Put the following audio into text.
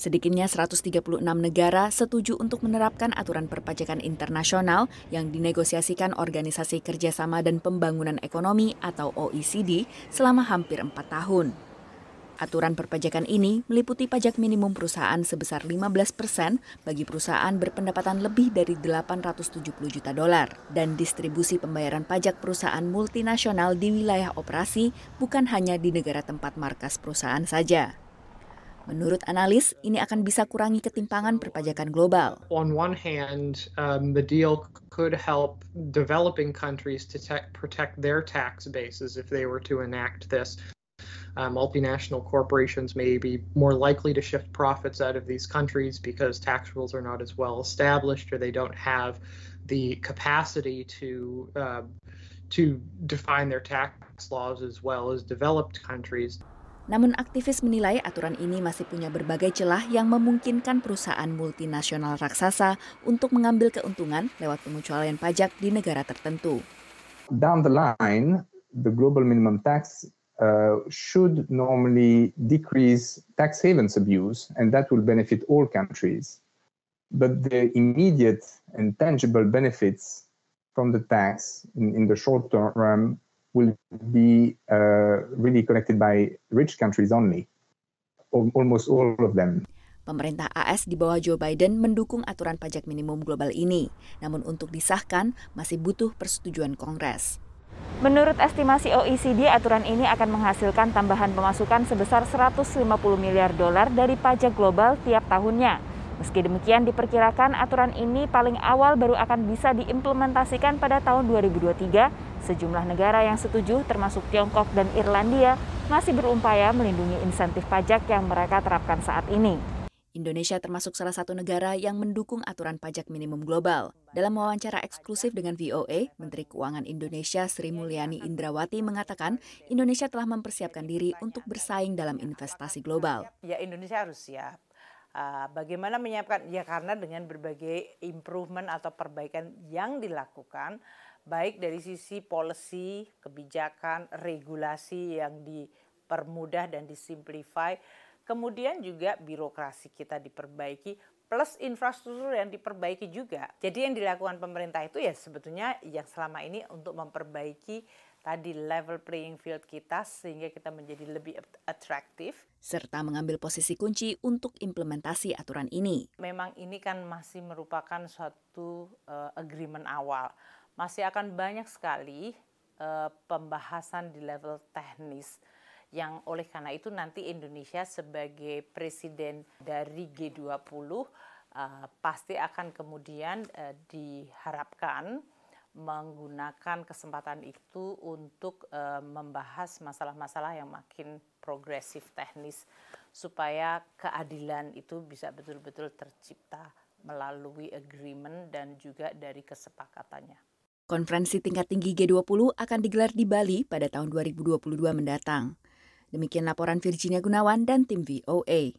Sedikitnya 136 negara setuju untuk menerapkan aturan perpajakan internasional yang dinegosiasikan Organisasi Kerjasama dan Pembangunan Ekonomi atau OECD selama hampir 4 tahun. Aturan perpajakan ini meliputi pajak minimum perusahaan sebesar 15% bagi perusahaan berpendapatan lebih dari 870 juta dolar dan distribusi pembayaran pajak perusahaan multinasional di wilayah operasi bukan hanya di negara tempat markas perusahaan saja. Menurut analis, ini akan bisa kurangi ketimpangan perpajakan global. On one hand, the deal could help developing countries to protect their tax bases if they were to enact this. Multinational corporations may be more likely to shift profits out of these countries because tax rules are not as well established or they don't have the capacity to define their tax laws as well as developed countries. Namun aktivis menilai aturan ini masih punya berbagai celah yang memungkinkan perusahaan multinasional raksasa untuk mengambil keuntungan lewat pengecualian pajak di negara tertentu. Down the line, the global minimum tax should normally decrease tax havens abuse, and that will benefit all countries. But the immediate and tangible benefits from the tax in the short term will be really connected by rich countries only, almost all of them. Pemerintah AS di bawah Joe Biden mendukung aturan pajak minimum global ini, namun untuk disahkan masih butuh persetujuan Kongres. Menurut estimasi OECD, aturan ini akan menghasilkan tambahan pemasukan sebesar 150 miliar dolar dari pajak global tiap tahunnya. Meski demikian, diperkirakan aturan ini paling awal baru akan bisa diimplementasikan pada tahun 2023. Sejumlah negara yang setuju, termasuk Tiongkok dan Irlandia, masih berupaya melindungi insentif pajak yang mereka terapkan saat ini. Indonesia termasuk salah satu negara yang mendukung aturan pajak minimum global. Dalam wawancara eksklusif dengan VOA, Menteri Keuangan Indonesia Sri Mulyani Indrawati mengatakan Indonesia telah mempersiapkan diri untuk bersaing dalam investasi global. Ya, Indonesia harus siap. Bagaimana menyiapkan? Ya karena dengan berbagai improvement atau perbaikan yang dilakukan, baik dari sisi policy, kebijakan, regulasi yang dipermudah dan disimplify, kemudian juga birokrasi kita diperbaiki, plus infrastruktur yang diperbaiki juga. Jadi yang dilakukan pemerintah itu ya sebetulnya yang selama ini untuk memperbaiki tadi level playing field kita sehingga kita menjadi lebih atraktif. Serta mengambil posisi kunci untuk implementasi aturan ini. Memang ini kan masih merupakan suatu agreement awal. Masih akan banyak sekali pembahasan di level teknis yang oleh karena itu nanti Indonesia sebagai presiden dari G20 pasti akan kemudian diharapkan menggunakan kesempatan itu untuk membahas masalah-masalah yang makin progresif teknis supaya keadilan itu bisa betul-betul tercipta melalui agreement dan juga dari kesepakatannya. Konferensi tingkat tinggi G20 akan digelar di Bali pada tahun 2022 mendatang. Demikian laporan Virginia Gunawan dan tim VOA.